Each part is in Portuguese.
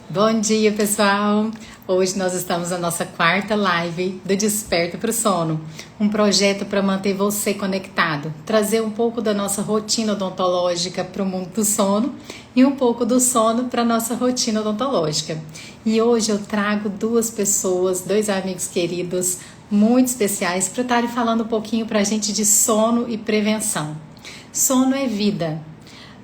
Bom dia, pessoal! Hoje nós estamos na nossa quarta live do Desperta para o Sono, um projeto para manter você conectado, trazer um pouco da nossa rotina odontológica para o mundo do sono e um pouco do sono para a nossa rotina odontológica. E hoje eu trago duas pessoas, dois amigos queridos, muito especiais, para estarem falando um pouquinho para a gente de sono e prevenção. Sono é vida.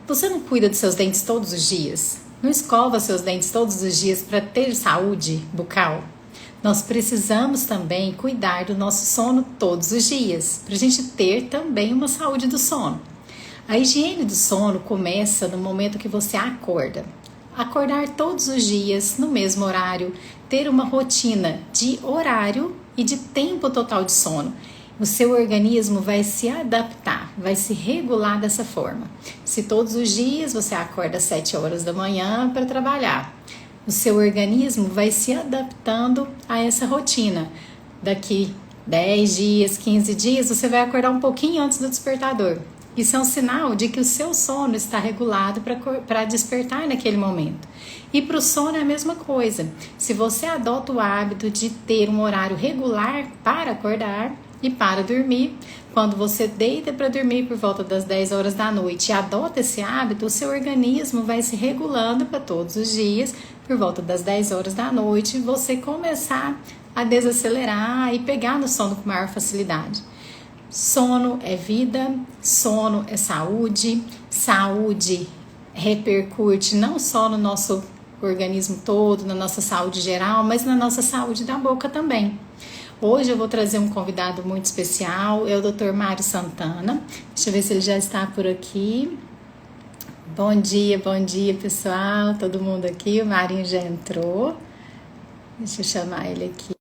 Você não cuida dos seus dentes todos os dias? Não escova seus dentes todos os dias para ter saúde bucal? Nós precisamos também cuidar do nosso sono todos os dias, para a gente ter também uma saúde do sono. A higiene do sono começa no momento que você acorda. Acordar todos os dias no mesmo horário, ter uma rotina de horário e de tempo total de sono. O seu organismo vai se adaptar, vai se regular dessa forma. Se todos os dias você acorda às 7 horas da manhã para trabalhar, o seu organismo vai se adaptando a essa rotina. Daqui 10 dias, 15 dias, você vai acordar um pouquinho antes do despertador. Isso é um sinal de que o seu sono está regulado para despertar naquele momento. E para o sono é a mesma coisa. Se você adota o hábito de ter um horário regular para acordar e para dormir, quando você deita para dormir por volta das 10 horas da noite e adota esse hábito, o seu organismo vai se regulando para todos os dias, por volta das 10 horas da noite, você começar a desacelerar e pegar no sono com maior facilidade. Sono é vida, sono é saúde, saúde repercute não só no nosso organismo todo, na nossa saúde geral, mas na nossa saúde da boca também. Hoje eu vou trazer um convidado muito especial, é o Dr. Mário Santana. Deixa eu ver se ele já está por aqui. Bom dia, pessoal, todo mundo aqui, o Marinho já entrou. Deixa eu chamar ele aqui.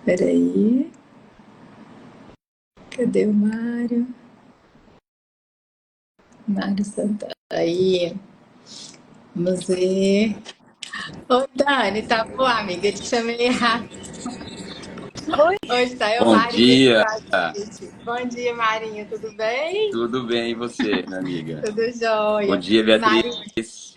Peraí. Cadê o Mário? Mário Santana. Aí, vamos ver. Ô, Dani, tá boa, amiga? Eu te chamei errado. Oi, Hoje tá eu, Bom Marinho, aqui com dia, a gente. Bom dia, Marinho, tudo bem? tudo bem e você, minha amiga? Tudo Bom jóia. dia, Marinho, Beatriz.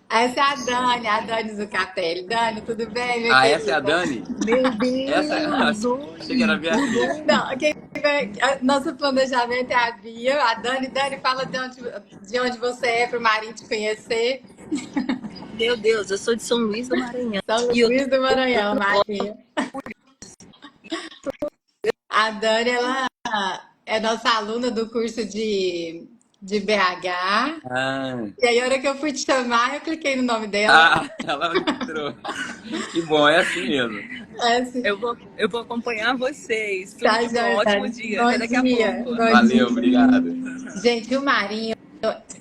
essa é a Dani Zucatelli. Dani, tudo bem, minha Ah, essa é a querida? Dani? meu Essa, Deus, achei que era a oi, tudo Beatriz. bom? Não, nosso planejamento é a Bia. A Dani, fala de onde você é para o Marinho te conhecer. Meu Deus, eu sou de São Luís do Maranhão São e eu tô Luís do Maranhão, Marinho. A Dani, ela é nossa aluna do curso de BH. Ah, E aí, a hora que eu fui te chamar, eu cliquei no nome dela. ela entrou. Que bom, é assim mesmo. É assim, eu vou acompanhar vocês. Tudo tá, de bom, joia, ótimo Dani. dia. Bom Até daqui a dia, pouco. bom Valeu, dia. obrigado. Gente, o Marinho,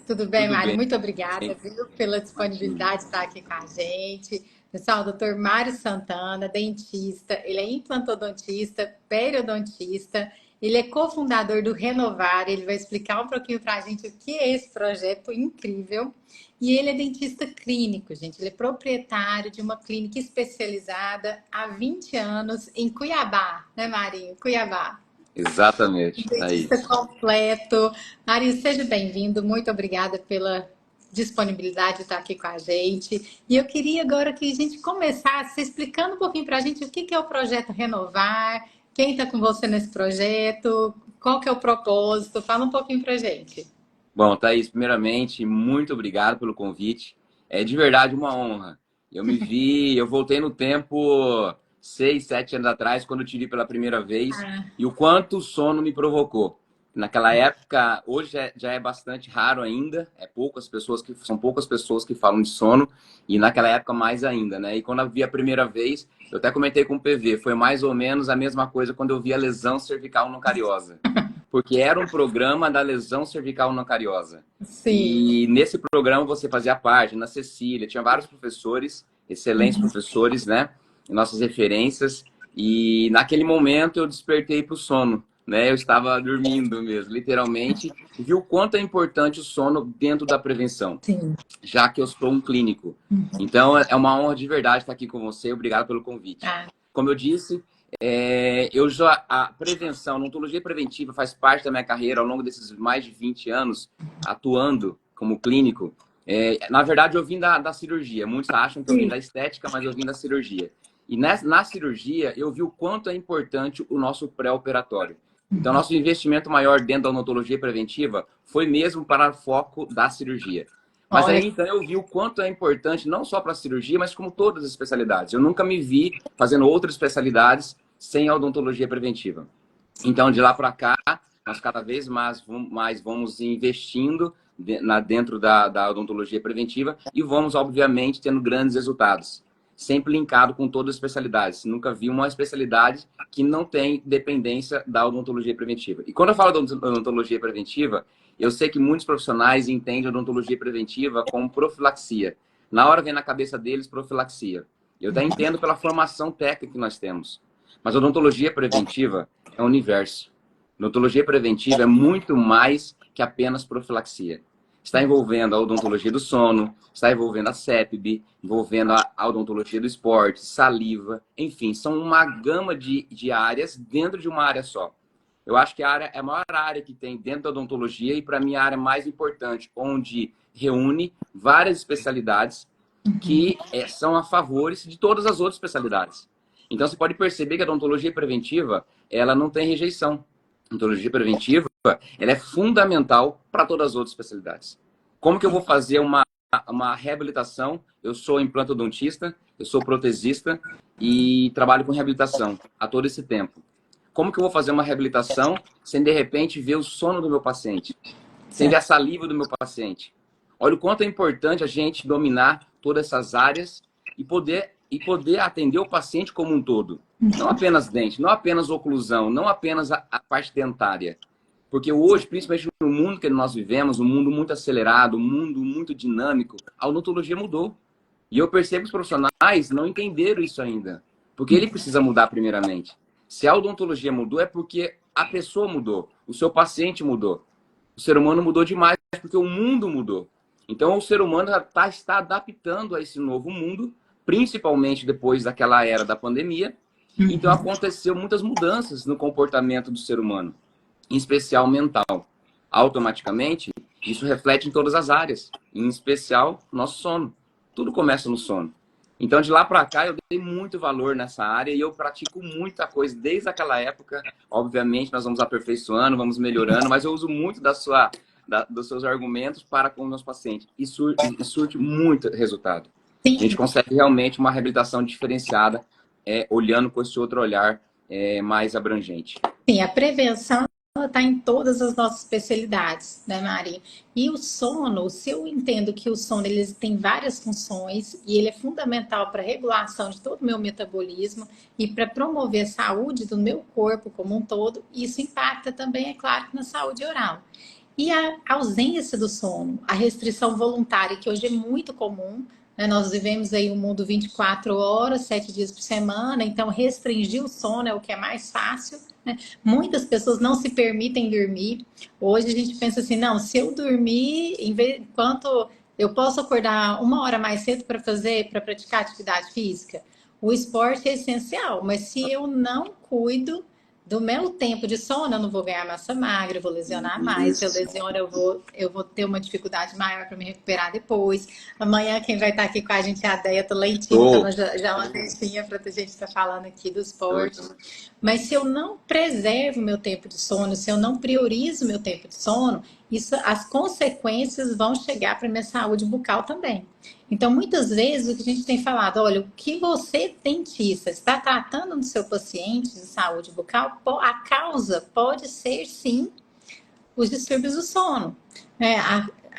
tudo bem, Tudo Mário? bem. Muito obrigada, viu, pela disponibilidade de estar aqui com a gente. Pessoal, o doutor Mário Santana, dentista, ele é implantodontista, periodontista, ele é cofundador do Renovar, ele vai explicar um pouquinho para a gente o que é esse projeto incrível. E ele é dentista clínico, gente, ele é proprietário de uma clínica especializada há 20 anos em Cuiabá, né, Marinho? Cuiabá. Exatamente, é Dentista isso. completo. Mário, seja bem-vindo. Muito obrigada pela disponibilidade de estar aqui com a gente. E eu queria agora que a gente começasse explicando um pouquinho para a gente o que é o projeto Renovar, quem está com você nesse projeto, qual que é o propósito. Fala um pouquinho para a gente. Bom, Thaís, primeiramente, muito obrigado pelo convite. É de verdade uma honra. Eu voltei no tempo 6, 7 anos atrás, quando eu te vi pela primeira vez, Ah, e o quanto o sono me provocou. Naquela época, hoje já é bastante raro ainda, são poucas pessoas que falam de sono, e naquela época mais ainda, né? E quando eu vi a primeira vez, eu até comentei com o PV, foi mais ou menos a mesma coisa quando eu vi a lesão cervical no cariosa, porque era um programa da lesão cervical não cariosa. sim. E nesse programa você fazia parte, na Cecília, tinha vários professores, excelentes professores, né? Nossas referências. E naquele momento eu despertei para o sono, né? Eu estava dormindo mesmo, literalmente. E vi o quanto é importante o sono dentro da prevenção, Sim. já que eu sou um clínico. Então é uma honra de verdade estar aqui com você. Obrigado pelo convite. Ah, Como eu disse, a prevenção, a odontologia preventiva faz parte da minha carreira ao longo desses mais de 20 anos atuando. como clínico, na verdade eu vim da cirurgia. Muitos acham que eu vim da estética, mas eu vim da cirurgia. E na cirurgia eu vi o quanto é importante o nosso pré-operatório. Então, nosso investimento maior dentro da odontologia preventiva foi mesmo para o foco da cirurgia. Mas Olha, aí, então, eu vi o quanto é importante, não só para a cirurgia, mas como todas as especialidades. Eu nunca me vi fazendo outras especialidades sem a odontologia preventiva. Então, de lá para cá, nós cada vez mais vamos investindo dentro da odontologia preventiva e vamos, obviamente, tendo grandes resultados. Sempre linkado com todas as especialidades. Nunca vi uma especialidade que não tem dependência da odontologia preventiva. E quando eu falo de odontologia preventiva, eu sei que muitos profissionais entendem a odontologia preventiva como profilaxia. Na hora vem na cabeça deles profilaxia. Eu até entendo pela formação técnica que nós temos. Mas a odontologia preventiva é um universo. Odontologia preventiva é muito mais que apenas profilaxia. Está envolvendo a odontologia do sono, está envolvendo a CEPB, envolvendo a odontologia do esporte, saliva, enfim, são uma gama de áreas dentro de uma área só. Eu acho que é a maior área que tem dentro da odontologia e, para mim, a área mais importante, onde reúne várias especialidades que são a favor de todas as outras especialidades. Então, você pode perceber que a odontologia preventiva, ela não tem rejeição. A odontologia preventiva, ela é fundamental para todas as outras especialidades. Como que eu vou fazer uma reabilitação? Eu sou implantodontista, eu sou protesista e trabalho com reabilitação há todo esse tempo. Como que eu vou fazer uma reabilitação sem, de repente, ver o sono do meu paciente? Sem ver a saliva do meu paciente? Olha o quanto é importante a gente dominar todas essas áreas e poder atender o paciente como um todo. Não apenas dente, não apenas oclusão, não apenas a parte dentária. Porque hoje, principalmente no mundo que nós vivemos, um mundo muito acelerado, um mundo muito dinâmico, a odontologia mudou. E eu percebo que os profissionais não entenderam isso ainda. Porque ele precisa mudar primeiramente. Se a odontologia mudou, é porque a pessoa mudou, o seu paciente mudou. O ser humano mudou demais porque o mundo mudou. Então, o ser humano já está adaptando a esse novo mundo, principalmente depois daquela era da pandemia. Então, aconteceu muitas mudanças no comportamento do ser humano, em especial mental. Automaticamente, isso reflete em todas as áreas, em especial nosso sono. Tudo começa no sono. Então, de lá para cá, eu dei muito valor nessa área e eu pratico muita coisa desde aquela época. Obviamente, nós vamos aperfeiçoando, vamos melhorando, mas eu uso muito dos seus argumentos para com os meus pacientes. E surte muito resultado. sim. A gente consegue realmente uma reabilitação diferenciada, olhando com esse outro olhar mais abrangente. Sim, a prevenção está em todas as nossas especialidades, né, Mari? E o sono, se eu entendo que o sono ele tem várias funções e ele é fundamental para a regulação de todo o meu metabolismo e para promover a saúde do meu corpo como um todo, isso impacta também, é claro, na saúde oral. E a ausência do sono, a restrição voluntária, que hoje é muito comum, né? Nós vivemos aí um mundo 24 horas, 7 dias por semana, então restringir o sono é o que é mais fácil, né? Muitas pessoas não se permitem dormir. Hoje a gente pensa assim, não, se eu dormir, enquanto eu posso acordar 1 hora mais cedo para praticar atividade física, o esporte é essencial, mas se eu não cuido do meu tempo de sono, eu não vou ganhar massa magra, eu vou lesionar mais. Se eu lesiono, eu vou ter uma dificuldade maior para me recuperar depois. Amanhã, quem vai estar aqui com a gente é a Deia Tolentino, então já uma deixinha para a gente estar falando aqui do esporte. Mas se eu não preservo meu tempo de sono, se eu não priorizo meu tempo de sono, as consequências vão chegar para minha saúde bucal também. Então, muitas vezes, o que a gente tem falado, olha, o que você, dentista, está tratando no seu paciente de saúde bucal, a causa pode ser, sim, os distúrbios do sono.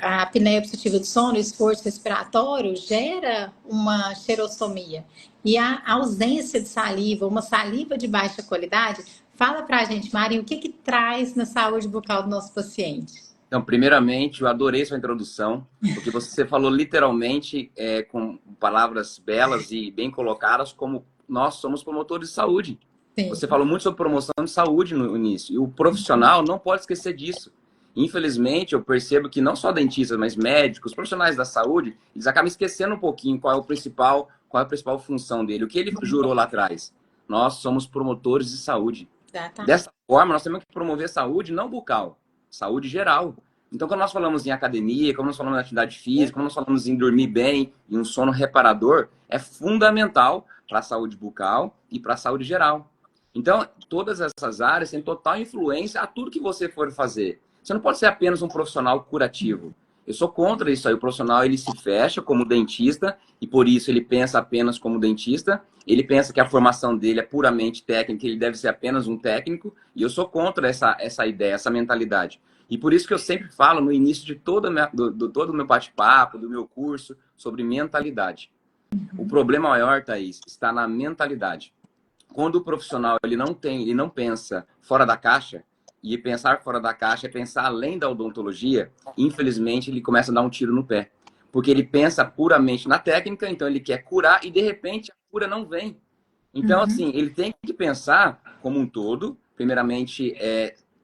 A apneia obstrutiva do sono, o esforço respiratório, gera uma xerostomia. E a ausência de saliva, uma saliva de baixa qualidade, fala pra gente, Mari, o que traz na saúde bucal do nosso paciente? Então, primeiramente, eu adorei sua introdução, porque você falou literalmente com palavras belas e bem colocadas, como nós somos promotores de saúde. Sim. Você falou muito sobre promoção de saúde no início, e o profissional não pode esquecer disso. Infelizmente, eu percebo que não só dentistas, mas médicos, profissionais da saúde, eles acabam esquecendo um pouquinho qual é a principal função dele, o que ele jurou lá atrás. Nós somos promotores de saúde. Exatamente. Dessa forma, nós temos que promover saúde não bucal, saúde geral. Então, quando nós falamos em academia, quando nós falamos em atividade física, quando nós falamos em dormir bem e um sono reparador, é fundamental para a saúde bucal e para a saúde geral. Então, todas essas áreas têm total influência a tudo que você for fazer. Você não pode ser apenas um profissional curativo. Eu sou contra isso aí. O profissional, ele se fecha como dentista e por isso ele pensa apenas como dentista. Ele pensa que a formação dele é puramente técnica, ele deve ser apenas um técnico. E eu sou contra essa ideia, essa mentalidade. E por isso que eu sempre falo no início de todo o meu bate-papo, do meu curso, sobre mentalidade. O problema maior, Thaís, está na mentalidade. Quando o profissional ele não pensa fora da caixa, e pensar fora da caixa é pensar além da odontologia, infelizmente ele começa a dar um tiro no pé. Porque ele pensa puramente na técnica, então ele quer curar e de repente a cura não vem. Então, assim, ele tem que pensar como um todo, primeiramente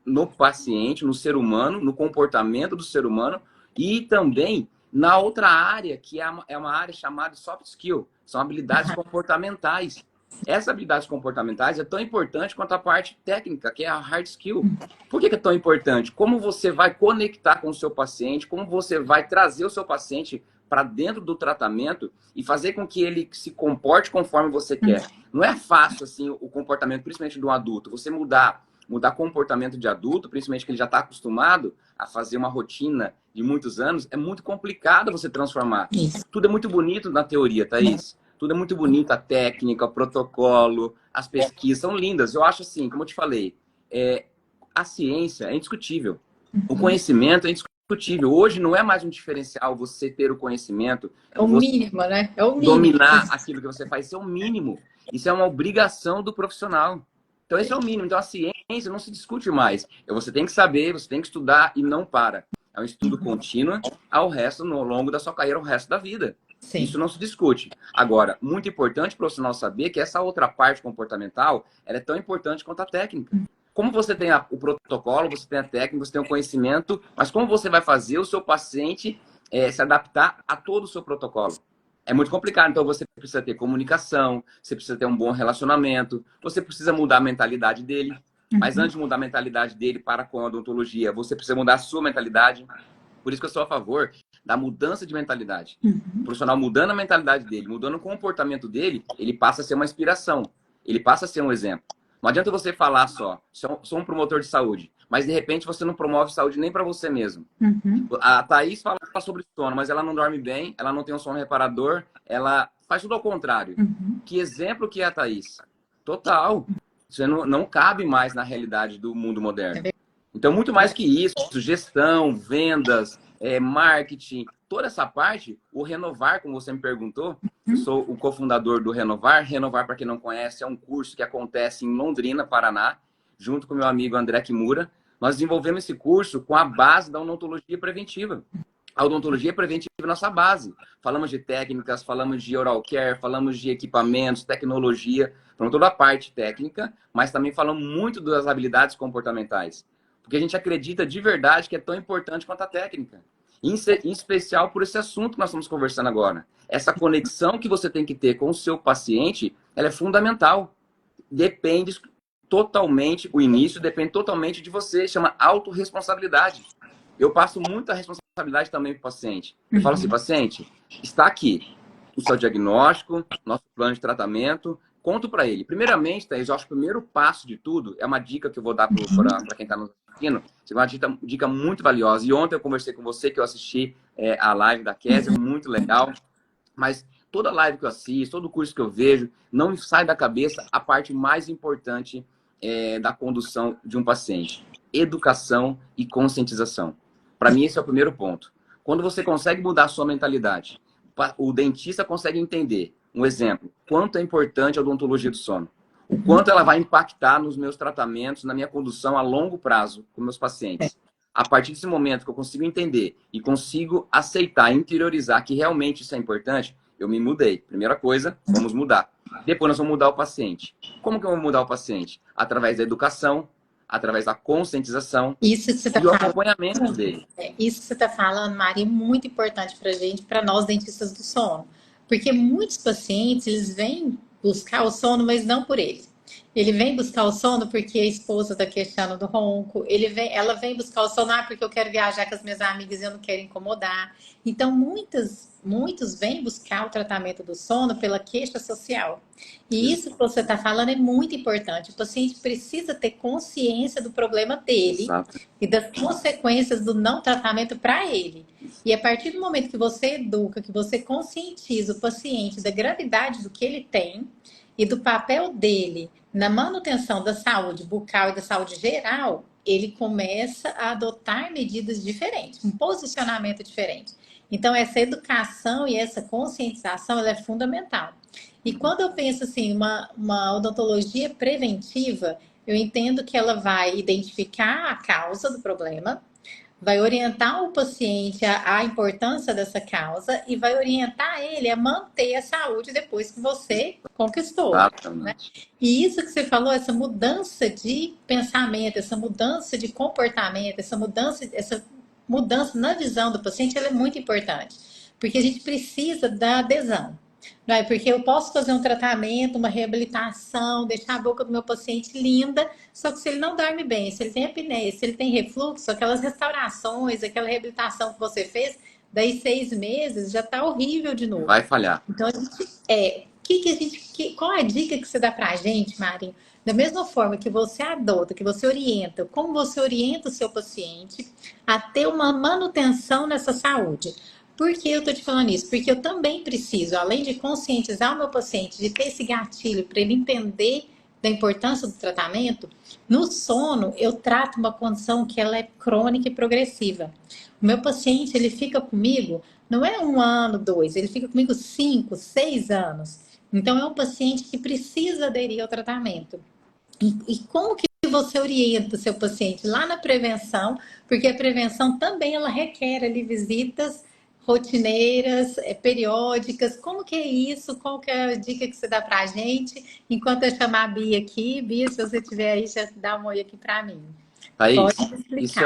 no paciente, no ser humano, no comportamento do ser humano e também na outra área, que é uma área chamada soft skill, são habilidades comportamentais. Essas habilidades comportamentais é tão importante quanto a parte técnica, que é a hard skill. Por que é tão importante? Como você vai conectar com o seu paciente, como você vai trazer o seu paciente para dentro do tratamento e fazer com que ele se comporte conforme você quer. Não é fácil assim o comportamento, principalmente de um adulto. Você mudar comportamento de adulto, principalmente que ele já está acostumado a fazer uma rotina de muitos anos, é muito complicado você transformar. Isso. Tudo é muito bonito na teoria, Thaís. Tudo é muito bonito, a técnica, o protocolo, as pesquisas são lindas. Eu acho assim, como eu te falei, a ciência é indiscutível. O conhecimento é indiscutível. Hoje não é mais um diferencial você ter o conhecimento. É o mínimo, né? É o mínimo. Dominar aquilo que você faz, isso é o mínimo. Isso é uma obrigação do profissional. Então, esse é o mínimo. Então, a ciência não se discute mais. Você tem que saber, você tem que estudar e não para. É um estudo contínuo ao resto, no longo da sua carreira, ao resto da vida. Sim. Isso não se discute. Agora, muito importante o profissional saber que essa outra parte comportamental, ela é tão importante quanto a técnica. Como você tem o protocolo, você tem a técnica, você tem o conhecimento, mas como você vai fazer o seu paciente se adaptar a todo o seu protocolo? É muito complicado. Então, você precisa ter comunicação, você precisa ter um bom relacionamento, você precisa mudar a mentalidade dele. Mas antes de mudar a mentalidade dele para com a odontologia, você precisa mudar a sua mentalidade. Por isso que eu sou a favor da mudança de mentalidade. O profissional mudando a mentalidade dele, mudando o comportamento dele, ele passa a ser uma inspiração. Ele passa a ser um exemplo. Não adianta você falar sou um promotor de saúde, mas de repente você não promove saúde nem para você mesmo. A Thaís fala sobre sono, mas ela não dorme bem, ela não tem um sono reparador, ela faz tudo ao contrário. Que exemplo que é a Thaís? Total. Isso não cabe mais na realidade do mundo moderno. Então, muito mais que isso, gestão, vendas, marketing, toda essa parte, o Renovar, como você me perguntou, eu sou o cofundador do Renovar. Renovar, para quem não conhece, é um curso que acontece em Londrina, Paraná, junto com meu amigo André Kimura. Nós desenvolvemos esse curso com a base da odontologia preventiva. A odontologia preventiva é nossa base. Falamos de técnicas, falamos de oral care, falamos de equipamentos, tecnologia, falamos toda a parte técnica, mas também falamos muito das habilidades comportamentais. Porque a gente acredita de verdade que é tão importante quanto a técnica. Em especial por esse assunto que nós estamos conversando agora. Essa conexão que você tem que ter com o seu paciente, ela é fundamental. Depende totalmente, o início depende totalmente de você, chama autorresponsabilidade. Eu passo muita responsabilidade também para o paciente. Eu falo assim, paciente, está aqui o seu diagnóstico, nosso plano de tratamento, conto para ele. Primeiramente, Thaís, eu acho que o primeiro passo de tudo, é uma dica que eu vou dar para quem está nos assistindo, é uma dica muito valiosa. E ontem eu conversei com você, que eu assisti a live da Kézia, muito legal. Mas toda live que eu assisto, todo curso que eu vejo, não me sai da cabeça a parte mais importante da condução de um paciente. Educação e conscientização. Para mim, esse é o primeiro ponto. Quando você consegue mudar a sua mentalidade, o dentista consegue entender, um exemplo, quanto é importante a odontologia do sono. O quanto ela vai impactar nos meus tratamentos, na minha condução a longo prazo com meus pacientes. A partir desse momento que eu consigo entender e consigo aceitar, interiorizar que realmente isso é importante, eu me mudei. Primeira coisa, vamos mudar. Depois nós vamos mudar o paciente. Como que eu vou mudar o paciente? Através da educação, através da conscientização e do acompanhamento dele. Isso que você está falando, Mari, é muito importante para a gente, para nós dentistas do sono. Porque muitos pacientes, eles vêm buscar o sono, mas não por ele. Ele vem buscar o sono porque a esposa está queixando do ronco. Ela vem buscar o sono porque eu quero viajar com as minhas amigas e eu não quero incomodar. Então, muitos vêm buscar o tratamento do sono pela queixa social. E isso que você está falando é muito importante. O paciente precisa ter consciência do problema dele Exato. e das consequências do não tratamento para ele. E a partir do momento que você educa, que você conscientiza o paciente da gravidade do que ele tem e do papel dele na manutenção da saúde bucal e da saúde geral, ele começa a adotar medidas diferentes, um posicionamento diferente. Então, essa educação e essa conscientização ela é fundamental. E quando eu penso assim, uma odontologia preventiva, eu entendo que ela vai identificar a causa do problema, vai orientar o paciente à importância dessa causa e vai orientar ele a manter a saúde depois que você conquistou. Né? Exatamente. E isso que você falou, essa mudança de pensamento, essa mudança de comportamento, essa mudança na visão do paciente, ela é muito importante. Porque a gente precisa da adesão. Não é? Porque eu posso fazer um tratamento, uma reabilitação, deixar a boca do meu paciente linda, só que se ele não dorme bem, se ele tem apneia, se ele tem refluxo, aquelas restaurações, aquela reabilitação que você fez, daí 6 meses já está horrível de novo. Vai falhar. Então, a gente, qual é a dica que você dá pra gente, Marinho? Da mesma forma que você adota, que você orienta, como você orienta o seu paciente a ter uma manutenção nessa saúde? Por que eu tô te falando isso? Porque eu também preciso, além de conscientizar o meu paciente, de ter esse gatilho para ele entender da importância do tratamento, no sono eu trato uma condição que ela é crônica e progressiva. O meu paciente, ele fica comigo, não é 1 ano, 2, ele fica comigo 5, 6 anos. Então é um paciente que precisa aderir ao tratamento. E como que você orienta o seu paciente lá na prevenção? Porque a prevenção também ela requer ali visitas rotineiras, periódicas. Como que é isso? Qual que é a dica que você dá pra gente? Enquanto eu chamar a Bia aqui, Bia, se você estiver aí, já dá um oi aqui para mim. Thaís, Pode me explicar. isso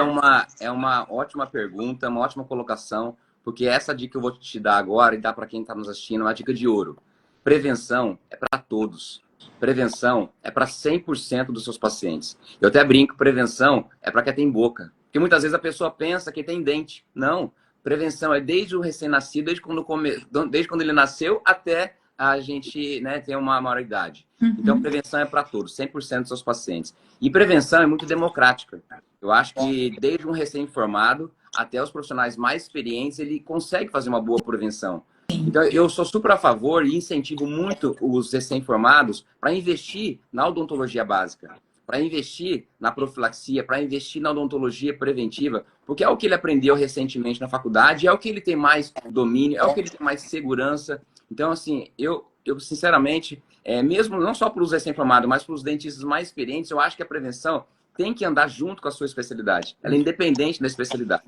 é uma ótima pergunta, uma ótima colocação, porque essa dica que eu vou te dar agora e dar para quem está nos assistindo é uma dica de ouro. Prevenção é para todos. Prevenção é para 100% dos seus pacientes. Eu até brinco, prevenção é para quem tem boca. Porque muitas vezes a pessoa pensa que tem dente. Não. Prevenção é desde o recém-nascido, desde quando ele nasceu até a gente, né, ter uma maioridade. Então, prevenção é para todos, 100% dos seus pacientes. E prevenção é muito democrática. Eu acho que desde um recém-formado até os profissionais mais experientes, ele consegue fazer uma boa prevenção. Então, eu sou super a favor e incentivo muito os recém-formados para investir na odontologia básica, para investir na profilaxia, para investir na odontologia preventiva, porque é o que ele aprendeu recentemente na faculdade, é o que ele tem mais domínio, é o que ele tem mais segurança. Então, assim, eu sinceramente, mesmo não só para os recém-formados, mas para os dentistas mais experientes, eu acho que a prevenção tem que andar junto com a sua especialidade. Ela é independente da especialidade.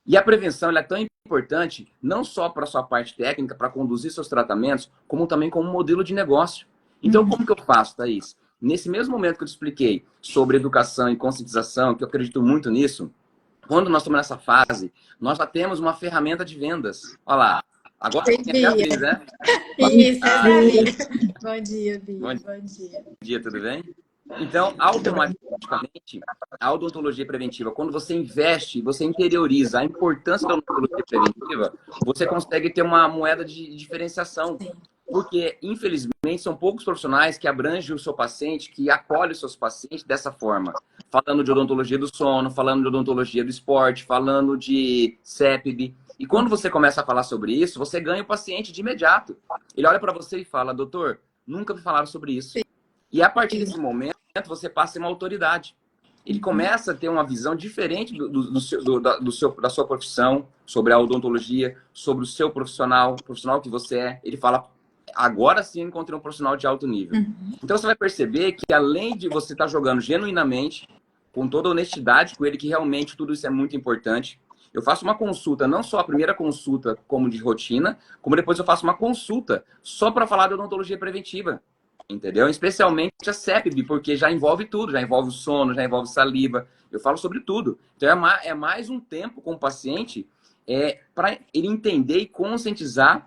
E a prevenção ela é tão importante, não só para a sua parte técnica, para conduzir seus tratamentos, como também como modelo de negócio. Então, como que eu faço, Thaís? Nesse mesmo momento que eu te expliquei sobre educação e conscientização, que eu acredito muito nisso, quando nós estamos nessa fase, nós já temos uma ferramenta de vendas. Olha lá. Agora tem até a Bia, né? Isso, Bom dia, Bia. Bom dia. Bom dia, tudo bem? Então, automaticamente, a odontologia preventiva, quando você investe, você interioriza a importância da odontologia preventiva, você consegue ter uma moeda de diferenciação. Porque, infelizmente, são poucos profissionais que abrangem o seu paciente, que acolhem os seus pacientes dessa forma. Falando de odontologia do sono, falando de odontologia do esporte, falando de CEPB. E quando você começa a falar sobre isso, você ganha o paciente de imediato. Ele olha para você e fala, doutor, nunca me falaram sobre isso. E a partir desse momento, você passa a ser uma autoridade. Ele começa a ter uma visão diferente da sua profissão, sobre a odontologia, sobre o seu profissional, o profissional que você é. Ele fala, agora sim eu encontrei um profissional de alto nível. Então você vai perceber que além de você estar jogando genuinamente, com toda a honestidade com ele, que realmente tudo isso é muito importante, eu faço uma consulta, não só a primeira consulta como de rotina, como depois eu faço uma consulta só para falar de odontologia preventiva. Entendeu? Especialmente a CEPB, porque já envolve tudo, já envolve o sono, já envolve saliva, eu falo sobre tudo. Então é mais um tempo com o paciente para ele entender e conscientizar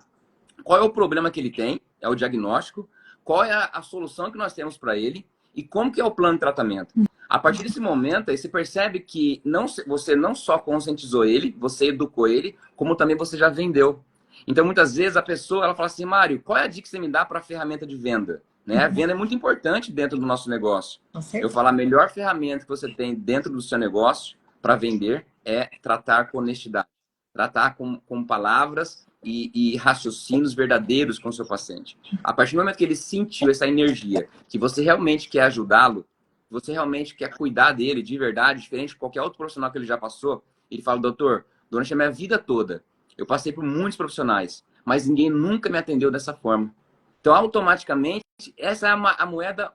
qual é o problema que ele tem, é o diagnóstico, qual é a solução que nós temos para ele E como que é o plano de tratamento? A partir desse momento, aí você percebe que você não só conscientizou ele, você educou ele, como também você já vendeu. Então, muitas vezes, a pessoa ela fala assim, Mário, qual é a dica que você me dá para a ferramenta de venda? Né? A venda é muito importante dentro do nosso negócio. Com Eu certeza. falo, a melhor ferramenta que você tem dentro do seu negócio para vender é tratar com honestidade. Tratar com palavras e raciocínios verdadeiros com o seu paciente. A partir do momento que ele sentiu essa energia, que você realmente quer ajudá-lo, você realmente quer cuidar dele de verdade, diferente de qualquer outro profissional que ele já passou, ele fala, doutor, durante a minha vida toda, eu passei por muitos profissionais, mas ninguém nunca me atendeu dessa forma. Então, automaticamente, essa é a moeda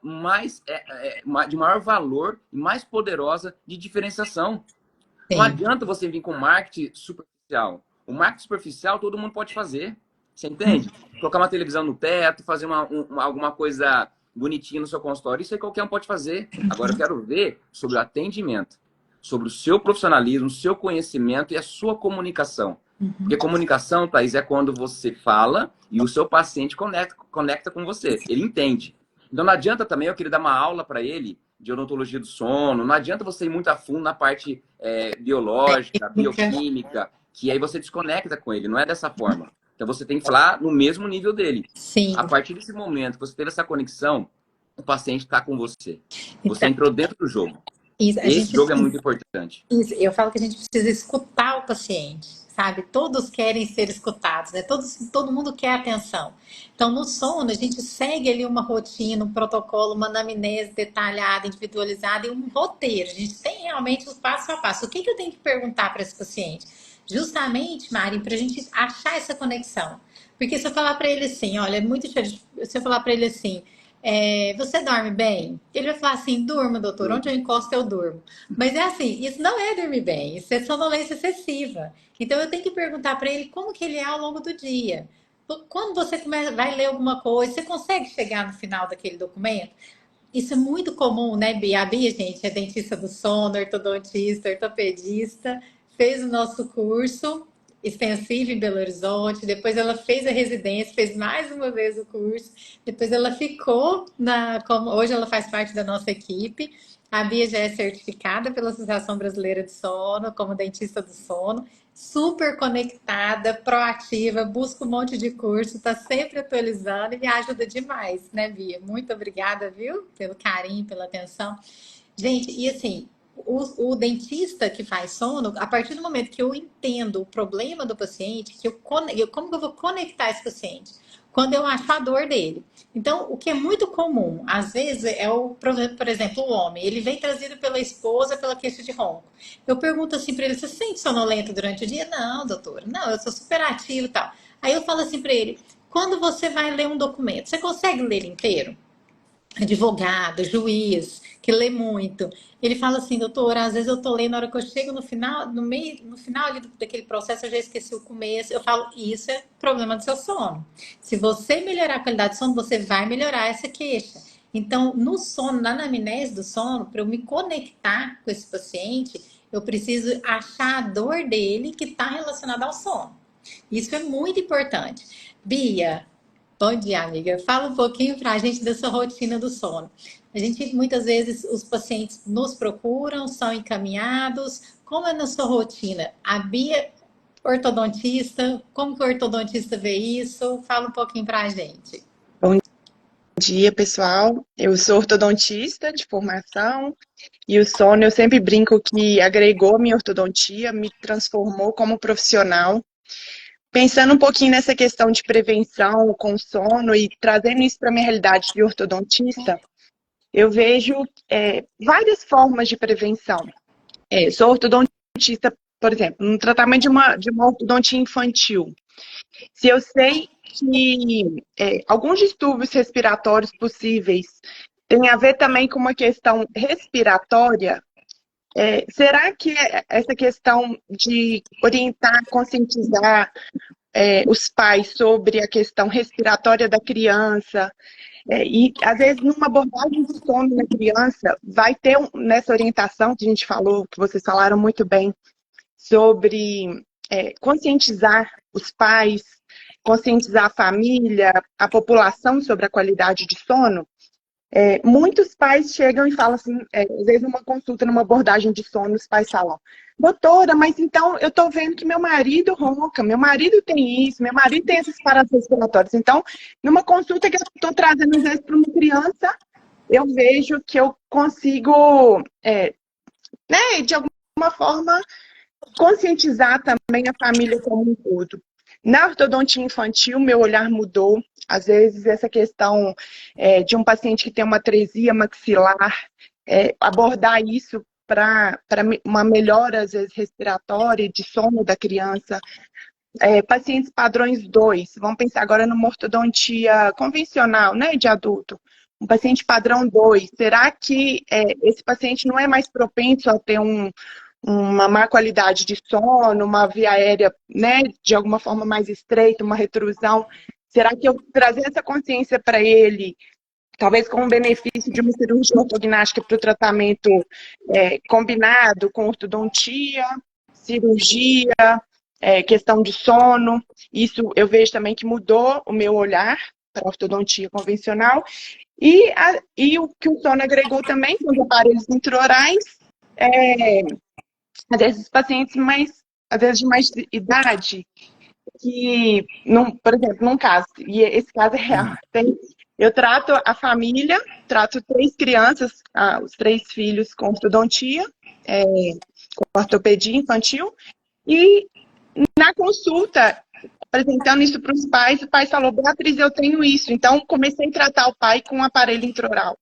de maior valor e mais poderosa de diferenciação. Não Sim. adianta você vir com marketing superficial. O marketing superficial todo mundo pode fazer. Você entende? Colocar uma televisão no teto, fazer alguma coisa bonitinha no seu consultório. Isso aí qualquer um pode fazer. Agora eu quero ver sobre o atendimento, sobre o seu profissionalismo, o seu conhecimento e a sua comunicação. Porque comunicação, Thaís, é quando você fala e o seu paciente conecta com você. Ele entende. Então não adianta também eu querer dar uma aula para ele de odontologia do sono. Não adianta você ir muito a fundo na parte biológica, bioquímica, que aí você desconecta com ele. Não é dessa forma. Então você tem que falar no mesmo nível dele. Sim. A partir desse momento que você teve essa conexão, o paciente está com você. Você Então, entrou dentro do jogo. isso, a Esse gente jogo é muito importante. Isso, eu falo que a gente precisa escutar o paciente, sabe? Todos querem ser escutados, né? Todo mundo quer atenção. Então, no sono, a gente segue ali uma rotina, um protocolo, uma anamnese detalhada, individualizada e um roteiro. A gente tem realmente o passo a passo. O que eu tenho que perguntar para esse paciente? Justamente, Mari, para a gente achar essa conexão. Porque se eu falar para ele assim, olha, é muito diferente. Se eu falar para ele assim, você dorme bem? Ele vai falar assim, durmo, doutor. Onde eu encosto, eu durmo. Mas é assim, isso não é dormir bem, isso é sonolência excessiva. Então eu tenho que perguntar para ele como que ele é ao longo do dia. Quando você vai ler alguma coisa, você consegue chegar no final daquele documento? Isso é muito comum, né, Bia? A Bia, gente, é dentista do sono, ortodontista, ortopedista, fez o nosso curso extensivo em Belo Horizonte, depois ela fez a residência, fez mais uma vez o curso, depois ela ficou hoje ela faz parte da nossa equipe. A Bia já é certificada pela Associação Brasileira de Sono como dentista do sono, super conectada, proativa, busca um monte de curso, está sempre atualizando e me ajuda demais, né, Bia? Muito obrigada, viu? Pelo carinho, pela atenção. Gente, e assim, o dentista que faz sono, a partir do momento que eu entendo o problema do paciente, como que eu vou conectar esse paciente? Quando eu acho a dor dele. Então, o que é muito comum, às vezes, por exemplo, o homem, ele vem trazido pela esposa pela queixa de ronco. Eu pergunto assim para ele, você se sente sonolento durante o dia? Não, doutora, não, eu sou super ativo e tal. Aí eu falo assim para ele, quando você vai ler um documento, você consegue ler inteiro? Advogado, juiz, que lê muito. Ele fala assim, doutora, às vezes eu tô lendo, na hora que eu chego no final, no final ali daquele processo, eu já esqueci o começo. Eu falo, isso é problema do seu sono. Se você melhorar a qualidade do sono, você vai melhorar essa queixa. Então, no sono, na anamnese do sono, para eu me conectar com esse paciente, eu preciso achar a dor dele que está relacionada ao sono. Isso é muito importante. Bia, bom dia, amiga. Fala um pouquinho para a gente dessa rotina do sono. A gente, muitas vezes, os pacientes nos procuram, são encaminhados. Como é na sua rotina? A Bia, ortodontista, como que o ortodontista vê isso? Fala um pouquinho para a gente. Bom dia, pessoal. Eu sou ortodontista de formação e o sono eu sempre brinco que agregou a minha ortodontia, me transformou como profissional. Pensando um pouquinho nessa questão de prevenção com sono e trazendo isso para a minha realidade de ortodontista, eu vejo várias formas de prevenção. Sou ortodontista, por exemplo, no tratamento de uma ortodontia infantil. Se eu sei que alguns distúrbios respiratórios possíveis têm a ver também com uma questão respiratória, será que essa questão de orientar, conscientizar os pais sobre a questão respiratória da criança, e às vezes numa abordagem de sono na criança, vai ter nessa orientação que a gente falou, que vocês falaram muito bem, sobre conscientizar os pais, conscientizar a família, a população sobre a qualidade de sono, Muitos pais chegam e falam assim, às vezes numa consulta, numa abordagem de sono, os pais falam, doutora, mas então eu estou vendo que meu marido ronca, meu marido tem isso, meu marido tem essas paradas respiratórias. Então, numa consulta que eu estou trazendo às vezes para uma criança, eu vejo que eu consigo, né, de alguma forma, conscientizar também a família como um todo. Na ortodontia infantil, meu olhar mudou. Às vezes, essa questão de um paciente que tem uma atresia maxilar, abordar isso para uma melhora, às vezes, respiratória, de sono da criança. Pacientes padrões 2, vamos pensar agora numa ortodontia convencional, né, de adulto. Um paciente padrão 2, será que esse paciente não é mais propenso a ter uma má qualidade de sono, uma via aérea, né, de alguma forma mais estreita, uma retrusão? Será que eu trazer essa consciência para ele, talvez com o benefício de uma cirurgia ortognática para o tratamento combinado com ortodontia, cirurgia, questão de sono, isso eu vejo também que mudou o meu olhar para a ortodontia convencional, e o que o sono agregou também com os aparelhos intraorais, às vezes os pacientes às vezes de mais idade, que, por exemplo, num caso, e esse caso é real, eu trato a família, trato 3 crianças, os 3 filhos com ortodontia, com ortopedia infantil, e na consulta, apresentando isso para os pais, o pai falou, Beatriz, eu tenho isso. Então, comecei a tratar o pai com um aparelho intraoral.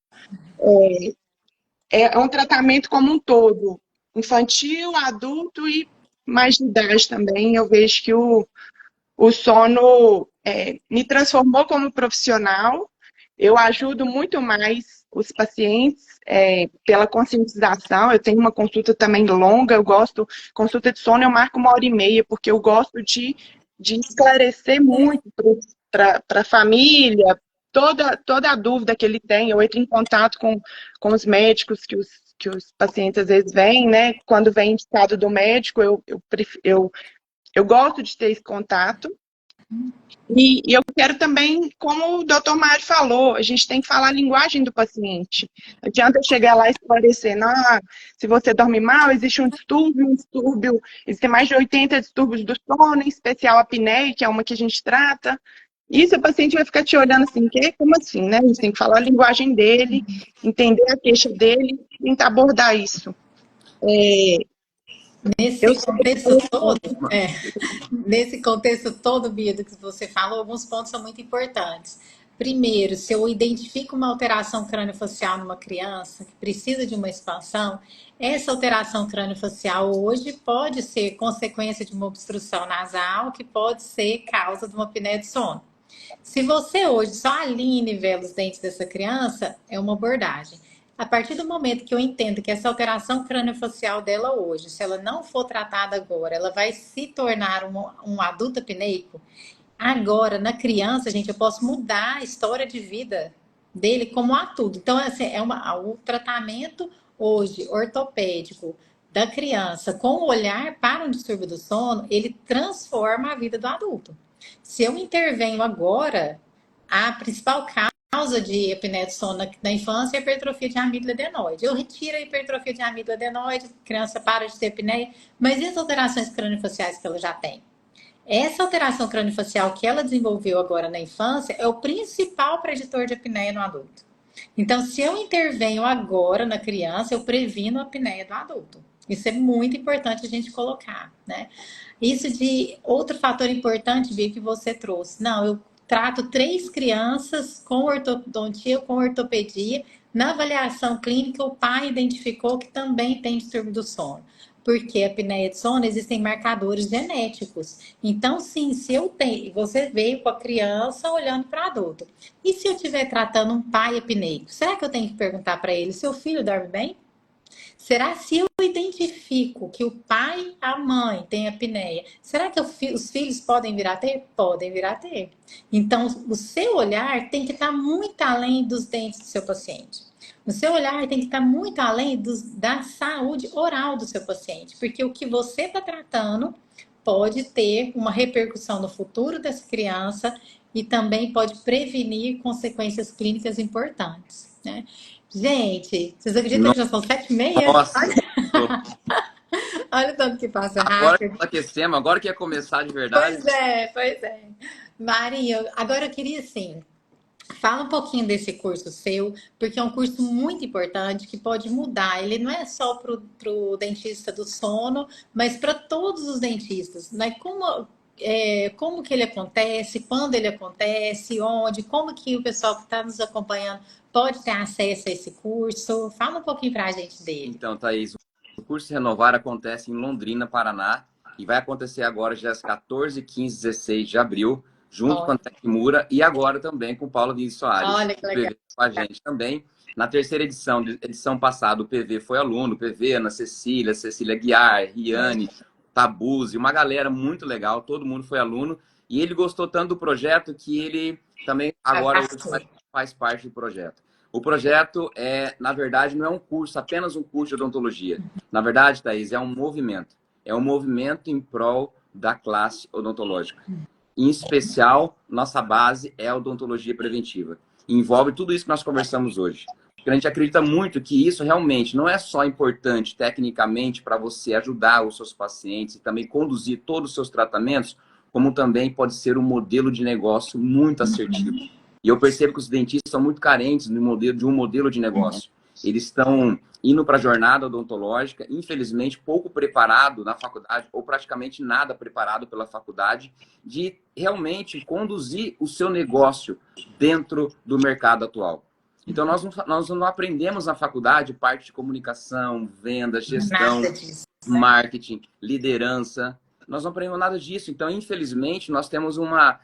É um tratamento como um todo, infantil, adulto e mais de idade também. Eu vejo que o sono me transformou como profissional. Eu ajudo muito mais os pacientes pela conscientização. Eu tenho uma consulta também longa, consulta de sono eu marco 1h30, porque eu gosto de esclarecer muito para a família, toda a dúvida que ele tem. Eu entro em contato com os médicos que os pacientes às vezes vêm, né? Quando vem indicado do médico, eu gosto de ter esse contato. E eu quero também, como o doutor Mário falou, a gente tem que falar a linguagem do paciente. Não adianta eu chegar lá esclarecendo, se você dorme mal, existe um distúrbio, existem mais de 80 distúrbios do sono, em especial a apneia, que é uma que a gente trata. Isso o paciente vai ficar te olhando assim, como assim, né? A gente tem que falar a linguagem dele, entender a queixa dele, tentar abordar isso. Nesse contexto todo, Bia, do que você falou, alguns pontos são muito importantes. Primeiro, se eu identifico uma alteração crâniofacial numa criança que precisa de uma expansão, essa alteração crâniofacial hoje pode ser consequência de uma obstrução nasal, que pode ser causa de uma apneia de sono. Se você hoje só alinha e nivela os dentes dessa criança, é uma abordagem. A partir do momento que eu entendo que essa alteração crâniofacial dela hoje, se ela não for tratada agora, ela vai se tornar um adulto apneico. Agora, na criança, gente, eu posso mudar a história de vida dele como adulto. Então, assim, o tratamento hoje ortopédico da criança com o olhar para um distúrbio do sono, ele transforma a vida do adulto. Se eu intervenho agora, a principal causa de apneia de sono na infância é a hipertrofia de amígdala adenoide. Eu retiro a hipertrofia de amígdala adenoide, a criança para de ter apneia, mas e as alterações crâniofaciais que ela já tem? Essa alteração crâniofacial que ela desenvolveu agora na infância é o principal preditor de apneia no adulto. Então, se eu intervenho agora na criança, eu previno a apneia do adulto. Isso é muito importante a gente colocar, né? Isso de outro fator importante, Bia, que você trouxe. Não, eu trato 3 crianças com ortodontia, com ortopedia. Na avaliação clínica, o pai identificou que também tem distúrbio do sono. Porque a apneia de sono existem marcadores genéticos. Então, sim, se eu tenho, você veio com a criança olhando para o adulto. E se eu estiver tratando um pai apneico, será que eu tenho que perguntar para ele, seu filho dorme bem? Será se eu identifico que o pai, a mãe tem apneia, será que os filhos podem vir a ter? Podem vir a ter. Então, o seu olhar tem que estar muito além dos dentes do seu paciente. O seu olhar tem que estar muito além da saúde oral do seu paciente, porque o que você está tratando pode ter uma repercussão no futuro dessa criança e também pode prevenir consequências clínicas importantes, né? Gente, vocês acreditam que já são 7h30? Nossa! Olha o tanto que passa Agora que rápido. aquecemos, agora que ia começar de verdade. Pois é. Maria, agora eu queria assim, fala um pouquinho desse curso seu, porque é um curso muito importante que pode mudar. Ele não é só para o dentista do sono, mas para todos os dentistas, né? Como que ele acontece, quando ele acontece, onde, como que o pessoal que está nos acompanhando pode ter acesso a esse curso? Fala um pouquinho para a gente dele. Então, Thaís, o curso Renovar acontece em Londrina, Paraná, e vai acontecer agora dias 14, 15, 16 de abril, junto com a Tecmura e agora também com o Paulo Vinícius Soares. Olha que legal. O PV com a gente também. Na terceira edição passada, o PV foi aluno, o PV, Ana Cecília, Cecília Guiar, Riane, Tabuzi, uma galera muito legal, todo mundo foi aluno, e ele gostou tanto do projeto que ele também agora faz parte do projeto. O projeto na verdade, não é um curso, apenas um curso de odontologia. Na verdade, Thaís, é um movimento. É um movimento em prol da classe odontológica. Em especial, nossa base é a odontologia preventiva. Envolve tudo isso que nós conversamos hoje. Porque a gente acredita muito que isso realmente não é só importante tecnicamente para você ajudar os seus pacientes e também conduzir todos os seus tratamentos, como também pode ser um modelo de negócio muito assertivo. E eu percebo que os dentistas são muito carentes de um modelo de negócio. Eles estão indo para a jornada odontológica, infelizmente, pouco preparado na faculdade, ou praticamente nada preparado pela faculdade, de realmente conduzir o seu negócio dentro do mercado atual. Então, nós não aprendemos na faculdade parte de comunicação, venda, gestão, marketing, liderança. Nós não aprendemos nada disso. Então, infelizmente, nós temos uma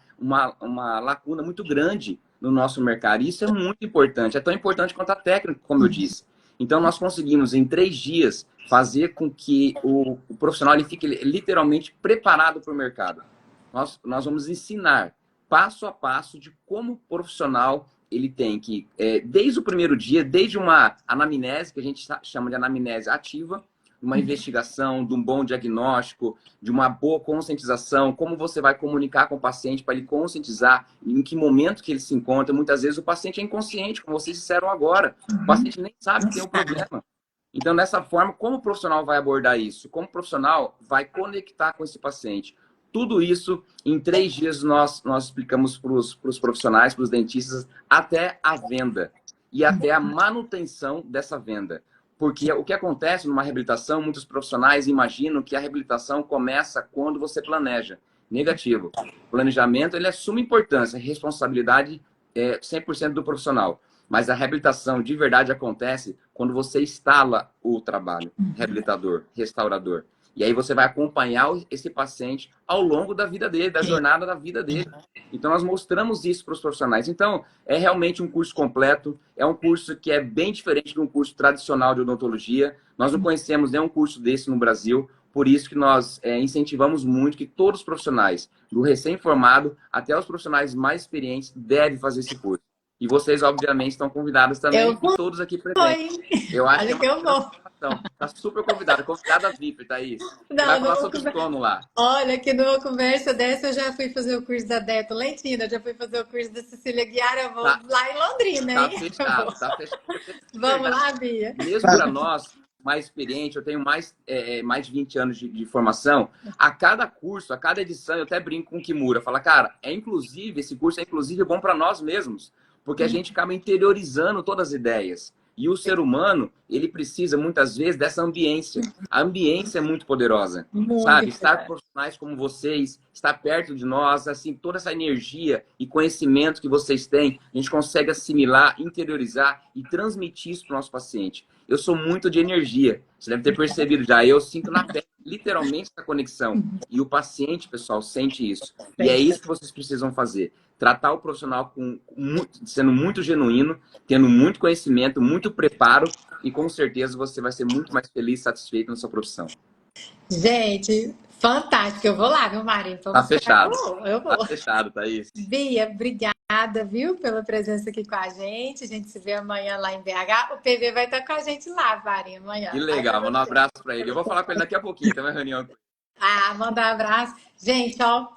lacuna muito grande no nosso mercado. E isso é muito importante. É tão importante quanto a técnica, como eu disse. Então, nós conseguimos, em 3 dias, fazer com que o profissional ele fique literalmente preparado para o mercado. Nós vamos ensinar passo a passo de como o profissional ele tem que, desde o primeiro dia, desde uma anamnese, que a gente chama de anamnese ativa, uma investigação, de um bom diagnóstico, de uma boa conscientização, como você vai comunicar com o paciente para ele conscientizar em que momento que ele se encontra. Muitas vezes o paciente é inconsciente, como vocês disseram agora. O paciente nem sabe que tem um problema. Então, dessa forma, como o profissional vai abordar isso? Como o profissional vai conectar com esse paciente? Tudo isso, em 3 dias, nós explicamos para os profissionais, para os dentistas, até a venda e até a manutenção dessa venda. Porque o que acontece numa reabilitação, muitos profissionais imaginam que a reabilitação começa quando você planeja. Negativo. O planejamento ele é suma importância, responsabilidade é 100% do profissional. Mas a reabilitação de verdade acontece quando você instala o trabalho, reabilitador, restaurador. E aí você vai acompanhar esse paciente ao longo da vida dele, da jornada da vida dele. Então, nós mostramos isso para os profissionais. Então, é realmente um curso completo. É um curso que é bem diferente de um curso tradicional de odontologia. Nós não conhecemos nenhum curso desse no Brasil. Por isso que nós incentivamos muito que todos os profissionais, do recém-formado até os profissionais mais experientes, devem fazer esse curso. E vocês, obviamente, estão convidados também, todos aqui presentes. Eu acho que eu vou. Tá super convidada. Convidada VIP, Thaís. Vai falar sobre o sono lá. Olha, que numa conversa dessa eu já fui fazer o curso da Deto Lentina, já fui fazer o curso da Cecília Guiara, eu vou lá em Londrina, tá hein? Tá fechado. Vamos lá, Bia. Mesmo para nós, mais experiente, eu tenho mais de 20 anos de formação, a cada curso, a cada edição, eu até brinco com o Kimura, fala, cara, esse curso é inclusive bom para nós mesmos, porque a gente acaba interiorizando todas as ideias. E o ser humano, ele precisa, muitas vezes, dessa ambiência. A ambiência é muito poderosa, sabe? Estar com profissionais como vocês, estar perto de nós, assim, toda essa energia e conhecimento que vocês têm, a gente consegue assimilar, interiorizar e transmitir isso para o nosso paciente. Eu sou muito de energia, você deve ter percebido já. Eu sinto na pele, literalmente, essa conexão. E o paciente, pessoal, sente isso. E é isso que vocês precisam fazer. Tratar o profissional sendo muito genuíno, tendo muito conhecimento, muito preparo e com certeza você vai ser muito mais feliz e satisfeito na sua profissão. Gente, fantástico. Eu vou lá, viu, Mari? Tá fechado. Eu vou. Tá fechado, Thaís. Bia, obrigada, viu, pela presença aqui com a gente. A gente se vê amanhã lá em BH. O PV vai estar com a gente lá, Mari, amanhã. Que legal. Manda um abraço para ele. Eu vou falar com ele daqui a pouquinho, tem uma reunião. Ah, mandar um abraço. Gente, ó,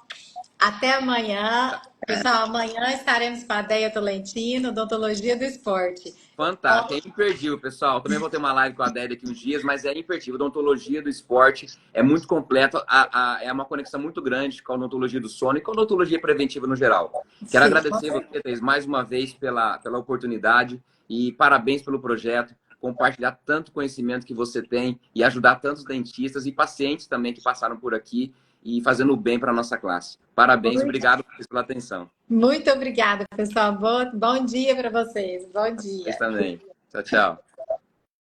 até amanhã. Pessoal, amanhã estaremos com a Deia Tolentino, Odontologia do Esporte. Fantástico, é imperdível, pessoal. Também vou ter uma live com a Adélia daqui uns dias, mas é imperdível. Odontologia do esporte é muito completo, é uma conexão muito grande com a odontologia do sono e com a odontologia preventiva no geral. Quero Sim, agradecer você, Thais, mais uma vez pela oportunidade e parabéns pelo projeto. Compartilhar tanto conhecimento que você tem e ajudar tantos dentistas e pacientes também que passaram por aqui e fazendo o bem para a nossa classe. Parabéns, obrigado pela atenção. muito obrigada, pessoal. Bom dia para vocês. Bom Vocês dia. também. Tchau, tchau.